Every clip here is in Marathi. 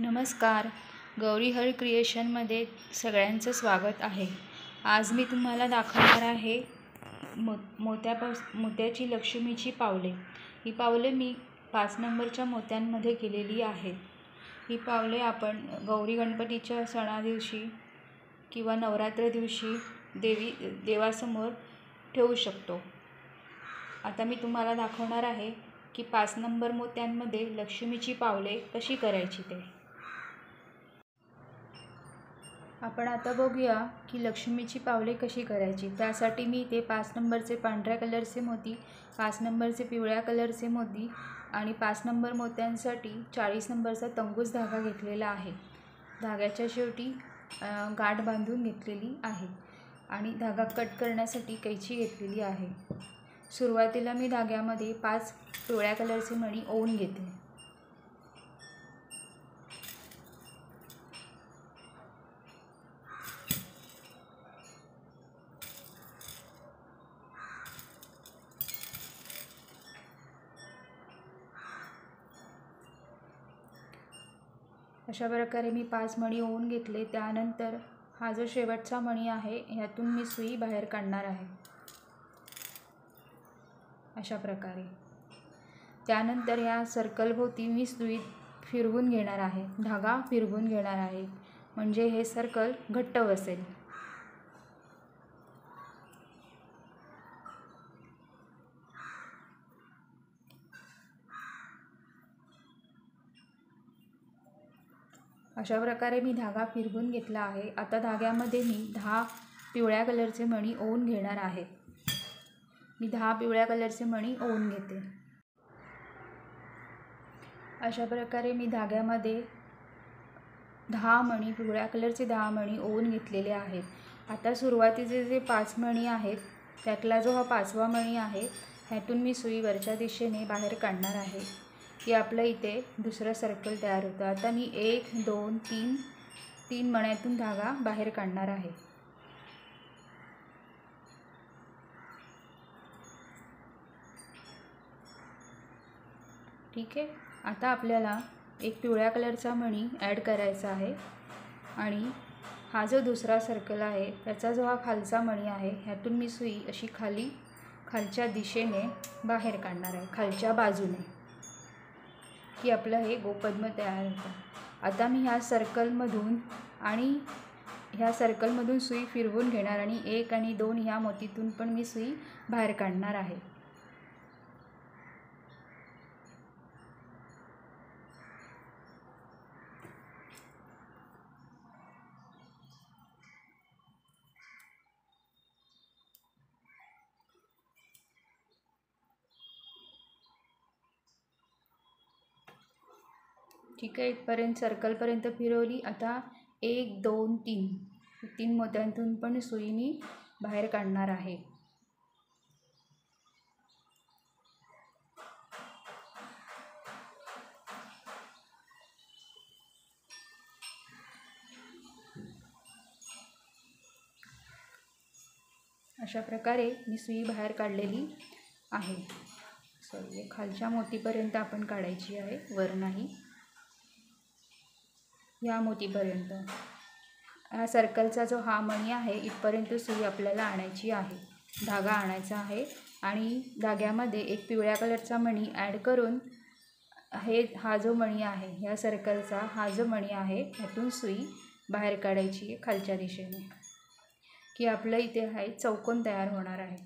नमस्कार. गौरी हर क्रिएशनमध्ये सगळ्यांचं स्वागत आहे. आज मी तुम्हाला दाखवणार आहे मोत्याची लक्ष्मीची पावले. ही पावले मी 5 नंबरच्या मोत्यांमध्ये केलेली आहेत. ही पावले आपण गौरी गणपतीच्या सणादिवशी किंवा नवरात्र दिवशी देवासमोर ठेवू शकतो. आता मी तुम्हाला दाखवणार आहे की 5 नंबर मोत्यांमध्ये लक्ष्मीची पावले कशी करायची ते. आपण आता बघूया की लक्ष्मीची पावले कशी करायची. त्यासाठी मी इथे 5 नंबरचे पांढऱ्या कलरचे मोती, 5 नंबरचे पिवळ्या कलरचे मोती आणि 5 नंबर मोत्यांसाठी 40 नंबरचा तंगूस धागा घेतलेला आहे. धाग्याच्या शेवटी गाठ बांधून घेतलेली आहे आणि धागा कट करण्यासाठी कैची घेतलेली आहे. सुरुवातीला मी धाग्यामध्ये 5 पिवळ्या कलरचे मणी ओवून घेते. अशा प्रकारे मी 5 मणी ओवून घेतले. त्यानंतर हा जो शेवटचा मणी आहे ह्यातून मी सुई बाहेर काढणार आहे अशा प्रकारे. त्यानंतर या सर्कलभोवती मी सुई फिरवून घेणार आहे, धागा फिरवून घेणार आहे, म्हणजे हे सर्कल घट्ट बसेल. अशा प्रकारे मी धागा फिरवून घेतला आहे. आता धाग्यामध्ये मी 10 पिवळ्या कलरचे मणी ओवून घेणार आहे. मी 10 पिवळ्या कलरचे मणी ओवून घेते. अशा प्रकारे मी धाग्यामध्ये 10 मणी, पिवळ्या कलरचे 10 मणी ओवून घेतलेले आहेत. आता सुरुवातीचे जे 5 मणी आहेत त्यातला जो हा 5वा मणी आहे ह्यातून मी सुई वरच्या दिशेने बाहेर काढणार आहे की आपलं इथे दुसरं सर्कल तयार होतं. आता मी 1 2 3 मण्यातून धागा बाहेर काढणार आहे. ठीक आहे. आता आपल्याला एक पिवळ्या कलरचा मणी ॲड करायचा आहे आणि हा जो दुसरा सर्कल आहे त्याचा जो हा खालचा मणी आहे ह्यातून मी सुई अशी खालच्या दिशेने बाहेर काढणार आहे, खालच्या बाजूने, की आपलं हे गोपद्म तयार होतं. आता मी ह्या सर्कलमधून सुई फिरवून घेणार आणि 1 आणि 2 ह्या मोतीतून पण मी सुई बाहेर काढणार आहे. ठीक आहे. इथपर्यंत सर्कलपर्यंत फिरवली. आता 1 2 3 मोत्यांतून पण सुई मी बाहेर काढणार आहे. अशा प्रकारे मी सुई बाहेर काढलेली आहे. खालच्या मोतीपर्यंत आपण काढायची आहे, वर नाही. या मोतीपर्यंत, हा सर्कलचा जो हा मणी आहे इथपर्यंत सुई आपल्याला आणायची आहे, धागा आणायचा आहे आणि धाग्यामध्ये एक पिवळ्या कलरचा मणी ॲड करून हा जो मणी आहे या सर्कलचा हा जो मणी आहे ह्यातून सुई बाहेर काढायची आहे खालच्या दिशेने, की आपलं इथे हा चौकोन तयार होणार आहे.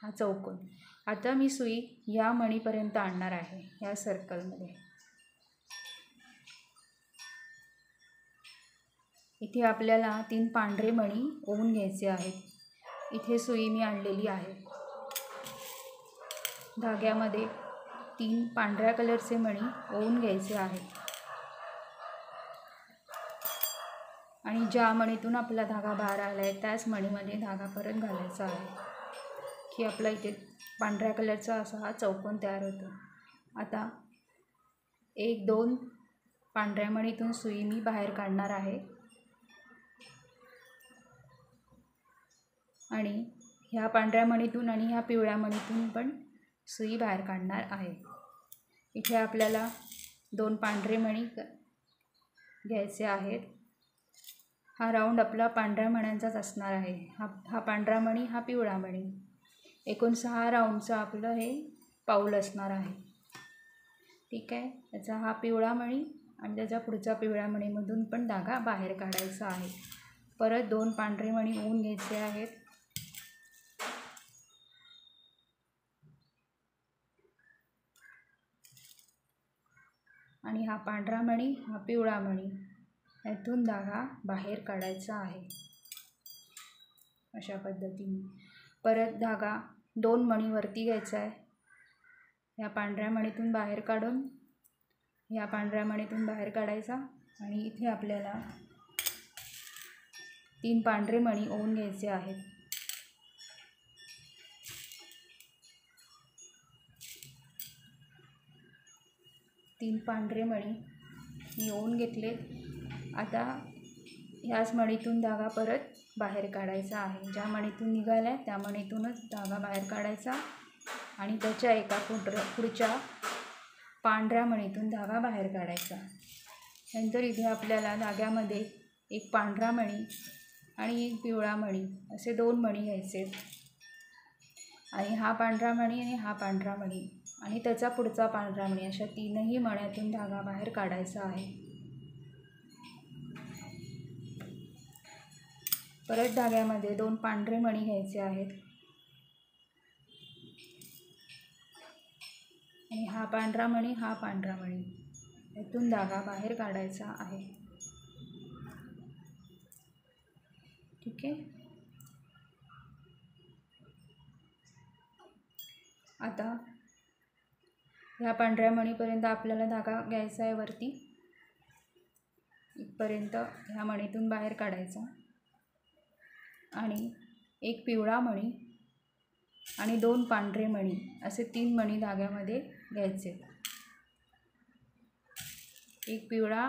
हा चौकोन आता मी सुई या मणीपर्यंत आणणार आहे या सर्कलमध्ये. इथे आपल्याला 3 पांढरे मणी ओवून घ्यायचे आहेत. इथे सुई मी आणलेली आहे. धाग्यामध्ये 3 पांढऱ्या कलरचे मणी ओवून घ्यायचे आहेत आणि ज्या मणीतून आपला धागा बाहेर आला आहे त्याच मणीमध्ये धागा परत घालायचा आहे, की आपला इथे पांढऱ्या कलरचा असा हा चौकोन तयार होतो. आता 1 2 पांढऱ्या मणीतून सुई मी बाहेर काढणार आहे आणि ह्या पांढऱ्या मणीतून आणि ह्या पिवळ्या मणीतून पण सुई बाहेर काढणार आहे. इथे आपल्याला 2 पांढरे मणी घ्यायचे आहेत. हा राऊंड आपला पांढऱ्या मण्यांचाच असणार आहे. हा पांढरा मणी, हा पिवळा मणी, एकूण 6 राऊंडचं आपलं हे पाऊल असणार आहे. ठीक आहे. त्याचा हा पिवळा मणी आणि त्याच्या पुढच्या पिवळ्या मणीमधून पण धागा बाहेर काढायचा आहे. परत 2 पांढरे मणी होऊन घ्यायचे आहेत. आणि हा पांढरा मणी, हा पिवळा मणी, यातून धागा बाहेर काढायचा आहे. अशा पद्धतीने परत धागा 2 मणी वरती घ्यायचा आहे. या पांढऱ्या मणीतून बाहेर काढून या पांढऱ्या मणीतून बाहेर काढायचा आणि इथे आपल्याला 3 पांढरे मणी ओवून घ्यायचे आहेत. तीन पांढरे मणी मी ओवून घेतले. आता ह्याच मणीतून धागा परत बाहेर काढायचा आहे. ज्या मणीतून निघाला आहे त्या मणीतूनच धागा बाहेर काढायचा आणि त्याच्या एका पुढच्या पांढऱ्या मणीतून धागा बाहेर काढायचा. नंतर इथे आपल्याला धाग्यामध्ये एक पांढरा मणी आणि एक पिवळा मणी असे 2 मणी घ्यायचे आणि हा पांढरा मणी आणि हा पांढरा मणी आणि त्याचा पुढचा पांढरा मणी अशा 3ही मण्यातून धागा बाहेर काढायचा आहे. परत धाग्यामध्ये 2 पांढरे मणी घ्यायचे आहेत आणि हा पांढरा मणी, हा पांढरा मणी, यातून धागा बाहेर काढायचा आहे. ठीक आहे. आता ह्या पांढऱ्या मणीपर्यंत आपल्याला धागा घ्यायचा आहे वरती, इथपर्यंत ह्या मणीतून बाहेर काढायचा आणि एक पिवळा मणी आणि 2 पांढरे मणी असे 3 मणी धाग्यामध्ये घ्यायचे. एक पिवळा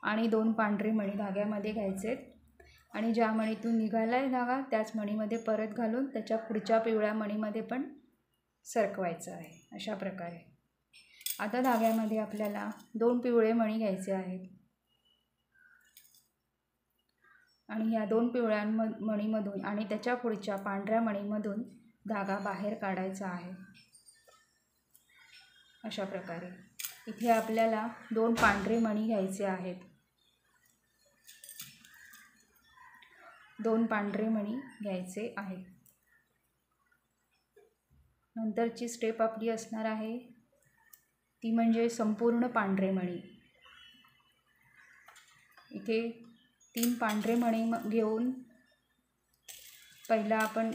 आणि 2 पांढरे मणी धाग्यामध्ये घ्यायचे आणि ज्या मणीतून निघाला आहे धागा त्याच मणीमध्ये परत घालून त्याच्या पुढच्या पिवळ्या मणीमध्ये पण सरकवायचं आहे. अशा प्रकारे आता धाग्यामध्ये आपल्याला 2 पिवळे मणी घ्यायचे आहेत आणि ह्या 2 पिवळ्या मणीमधून आणि त्याच्या पुढच्या पांढऱ्या मणीमधून धागा बाहेर काढायचा आहे. अशा प्रकारे इथे आपल्याला 2 पांढरे मणी घ्यायचे आहेत. 2 पांढरे मणी घ्यायचे आहेत. नंतरची स्टेप आपली असणार आहे ती म्हणजे संपूर्ण पांढरे मणी. इथे 3 पांढरे मणी घेऊन पहिला आपण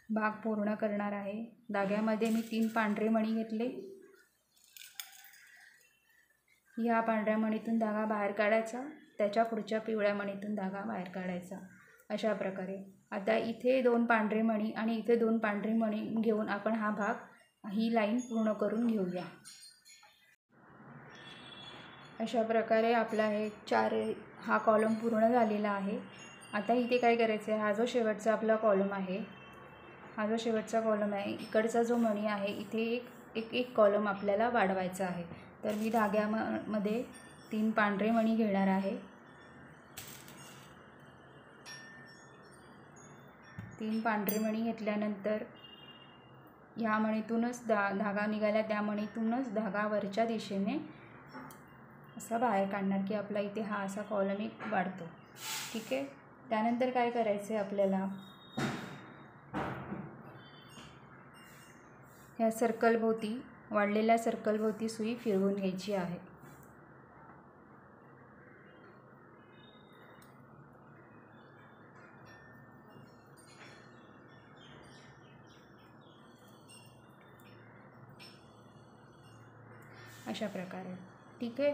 भाग पूर्ण करणार आहे. धाग्यामध्ये मी 3 पांढरे मणी घेतले. ह्या पांढऱ्या मणीतून धागा बाहेर काढायचा, त्याच्या पुढच्या पिवळ्या मणीतून धागा बाहेर काढायचा. अशा प्रकारे आता इथे 2 पांढरे मणी आणि इथे 2 पांढरे मणी घेऊन आपण हा भाग, ही लाईन पूर्ण करून घेऊया. अशा प्रकारे आपला हा कॉलम पूर्ण झालेला आहे. आता इथे काय करायचं आहे, हा जो शेवटचा आपला कॉलम आहे, इकडचा जो मणी आहे इथे एक कॉलम आपल्याला वाढवायचा आहे. तर मी धाग्यामध्ये 3 पांढरे मणी घेणार आहे. 3 पांढरे मणी घेतल्यानंतर ह्या मणीतूनच धागा निघाला त्या मणीतूनच धागा वरच्या दिशेने असा बाहेर काढणार की आपला इथे हा असा कॉलम एक वाढतो. ठीक आहे. त्यानंतर काय करायचं आहे आपल्याला, ह्या सर्कलभोवती, वाढलेल्या सर्कलभोवती सुई फिरवून घ्यायची आहे. अशा प्रकारे. ठीक आहे.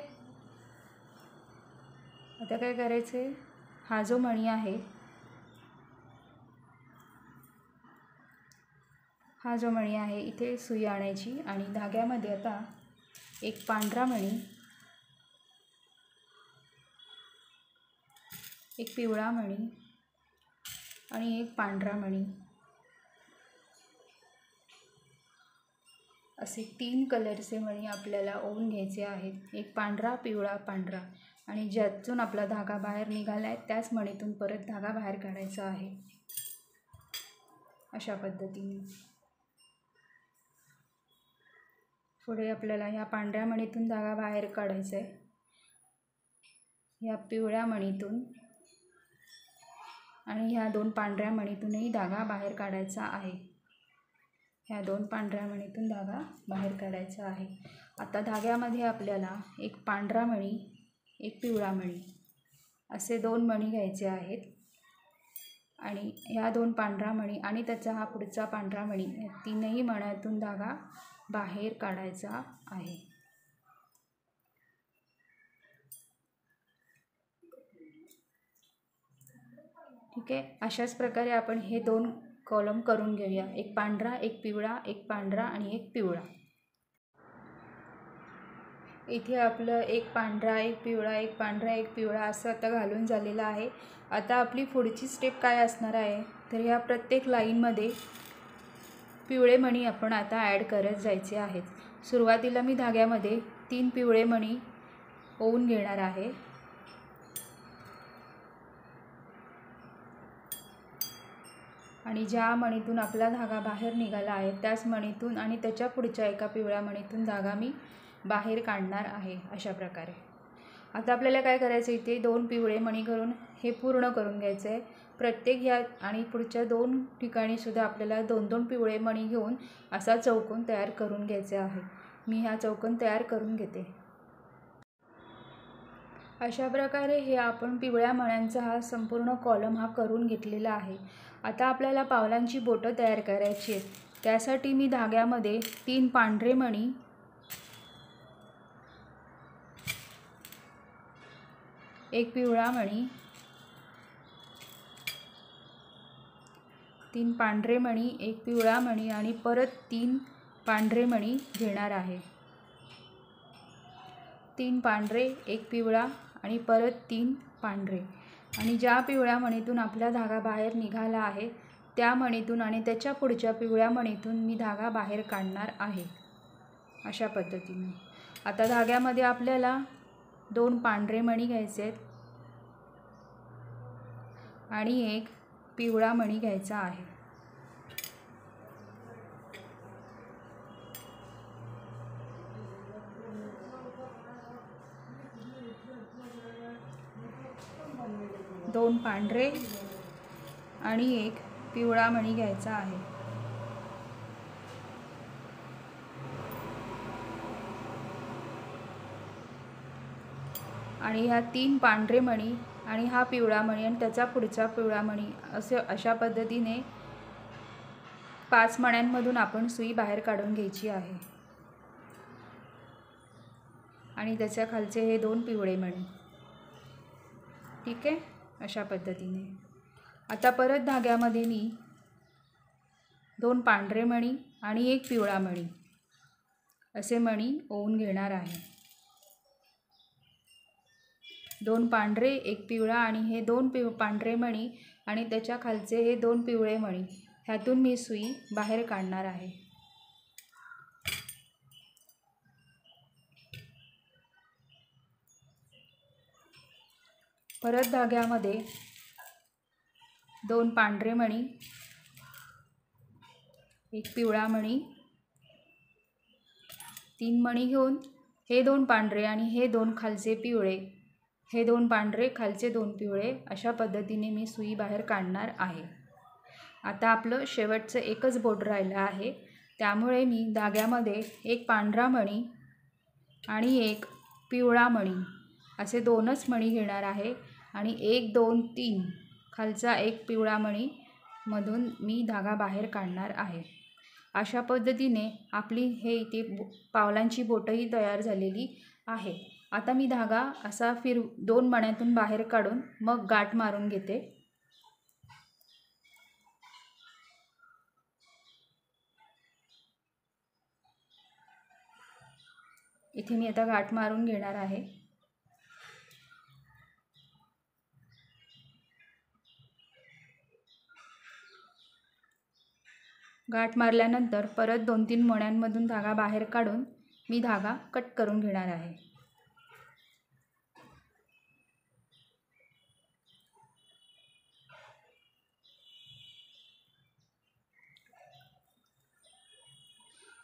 आता काय करायचं आहे, हा जो मणी आहे, इथे सुई आणायची आणि धाग्यामध्ये आता एक पांढरा मणी, एक पिवळा मणी आणि एक पांढरा मणी असे 3 कलरचे मणी आपल्याला ओवून घ्यायचे आहेत. एक पांढरा, पिवळा, पांढरा, आणि ज्यातून आपला धागा बाहेर निघाला आहे त्याच मणीतून परत धागा बाहेर काढायचा आहे. अशा पद्धतीने पुढे आपल्याला ह्या पांढऱ्या मणीतून धागा बाहेर काढायचा आहे, ह्या पिवळ्या मणीतून आणि ह्या 2 पांढऱ्या मणीतूनही धागा बाहेर काढायचा आहे. ह्या 2 पांढऱ्या मणीतून धागा बाहेर काढायचा आहे. आता धाग्यामध्ये आपल्याला एक पांढरा मणी, एक पिवळा मणी असे 2 मणी घ्यायचे आहेत आणि ह्या 2 पांढरा मणी आणि त्याचा हा पुढचा पांढरा मणी, या तीनही मण्यातून धागा बाहेर काढायचा आहे. ठीक आहे. अशाच प्रकारे आपण हे 2 कॉलम करून घेऊया. एक पांढरा, एक पिवळा, एक पांढरा आणि एक पिवळा. इथे आपलं एक पांढरा, एक पिवळा, एक पांढरा, एक पिवळा असं आता घालून झालेलं आहे. आता आपली पुढची स्टेप काय असणार आहे, तर ह्या प्रत्येक लाईनमध्ये पिवळे मणी आपण आता ॲड करत जायचे आहेत. सुरुवातीला मी धाग्यामध्ये 3 पिवळे मणी ओवून घेणार आहे. आणि ज्या मणीतून आपला धागा बाहेर निघाला आहे त्याच मणीतून आणि त्याच्या पुढच्या एका पिवळ्या मणीतून धागा मी बाहेर काढणार आहे. अशा प्रकारे आता आपल्याला काय करायचं, इथे 2 पिवळे मणी करून हे पूर्ण करून घ्यायचं आहे. प्रत्येक ह्या आणि पुढच्या 2 ठिकाणी सुद्धा आपल्याला 2-2 पिवळे मणी घेऊन असा चौकोन तयार करून घ्यायचा आहे. मी हा चौकोन तयार करून घेते. अशा प्रकारे हे आपण पिवळ्या मण्यांचा हा संपूर्ण कॉलम हा करून घेतलेला आहे. आता आपल्याला पावलांची बोटं तयार करायची आहेत. त्यासाठी मी धाग्यामध्ये 3 पांढरे मणी, एक पिवळा मणी, 3 पांढरे मणी, एक पिवळा मणी आणि परत 3 पांढरे मणी घेणार आहे. 3 पांढरे, एक पिवळा आणि परत 3 पांढरे, आणि ज्या पिवळ्या मणीतून आपला धागा बाहेर निघाला आहे त्या मणीतून आणि त्याच्या पुढच्या पिवळ्या मणीतून मी धागा बाहेर काढणार आहे. अशा पद्धतीने आता धाग्यामध्ये आपल्याला 2 पांढरे मणी घ्यायचे आहेत आणि एक पिवळा मणी घ्यायचा आहे. दोन पांढरे आणि एक पिवळा मणी घ्यायचा आहे. आणि ह्या 3 पांढरे मणी आणि हा पिवळा मणी आणि त्याचा पुढचा पिवळा मणी अशा पद्धतीने 5 मण्यांमधून आपण सुई बाहेर काढून घ्यायची आहे. आणि त्याच्या खालचे हे 2 पिवळे मणी. ठीक आहे. अशा पद्धतीने आता परत धाग्यामध्ये मी 2 पांढरे मणी आणि एक पिवळा मणी असे मणी ओवून घेणार आहे. 2 पांढरे, एक पिवळा आणि हे 2 पांढरे मणी आणि त्याच्या खालचे हे 2 पिवळे मणी, ह्यातून मी सुई बाहेर काढणार आहे. परत धाग्यामध्ये 2 पांढरे मणी, एक पिवळा मणी, 3 मणी घेऊन हे 2 पांढरे आणि हे 2 खालचे पिवळे, हे 2 पांढरे, खालचे 2 पिवळे, अशा पद्धतीने मी सुई बाहेर काढणार आहे. आता आपलं शेवटचं एकच बोट राहिलं आहे, त्यामुळे मी धाग्यामध्ये एक पांढरा मणी आणि एक पिवळा मणी असे 2च मणी घेणार आहे आणि 1, 2, 3 खालचा एक पिवळा मणी मधून मी धागा बाहेर काढणार आहे. अशा पद्धतीने आपली हे इथे पावलांची बोटही तयार झालेली आहे. आता मी धागा असा 2 मण्यांतून बाहेर काढून मग गाठ मारून घेते. इथे मी आता गाठ मारून घेणार आहे. गाठ मारल्यानंतर परत 2-3 मण्यांमधून धागा बाहेर काढून मी धागा कट करून घेणार आहे.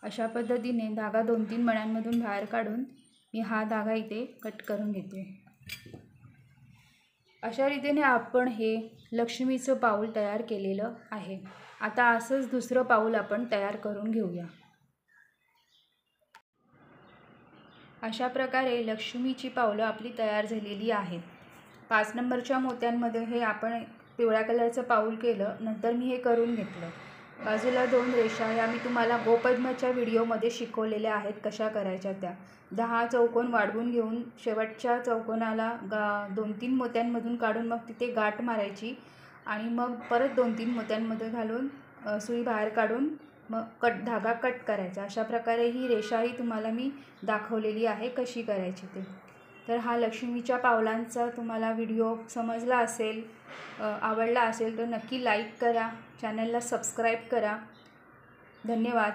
अशा पद्धतीने धागा 2-3 मण्यांमधून बाहेर काढून मी हा धागा इथे कट करून घेते. अशा रीतीने आपण हे लक्ष्मीचं पाऊल तयार केलेलं आहे. आता असंच दुसरं पाऊल आपण तयार करून घेऊया. अशा प्रकारे लक्ष्मीची पावलं आपली तयार झालेली आहेत. 5 नंबरच्या मोत्यांमध्ये हे आपण पिवळ्या कलरचं पाऊल केलं. नंतर मी हे करून घेतलं. बाजूला 2 रेषा ह्या मी तुम्हाला गोपद्माच्या व्हिडिओमध्ये शिकवलेल्या आहेत कशा करायच्या त्या. 10 चौकोन वाढवून घेऊन शेवटच्या चौकोनाला 2-3 मोत्यांमधून काढून मग तिथे गाठ मारायची आणि मग परत 2-3 मोत्यांमध्ये घालून सुई बाहेर काढून मग धागा कट करायचा. अशा प्रकारे ही रेषाही तुम्हाला मी दाखवलेली आहे कशी करायची ते. तर हा लक्ष्मीच्या पावलांचा तुम्हाला व्हिडिओ समजला असेल, आवडला असेल तर नक्की लाईक करा, चॅनलला सबस्क्राईब करा. धन्यवाद.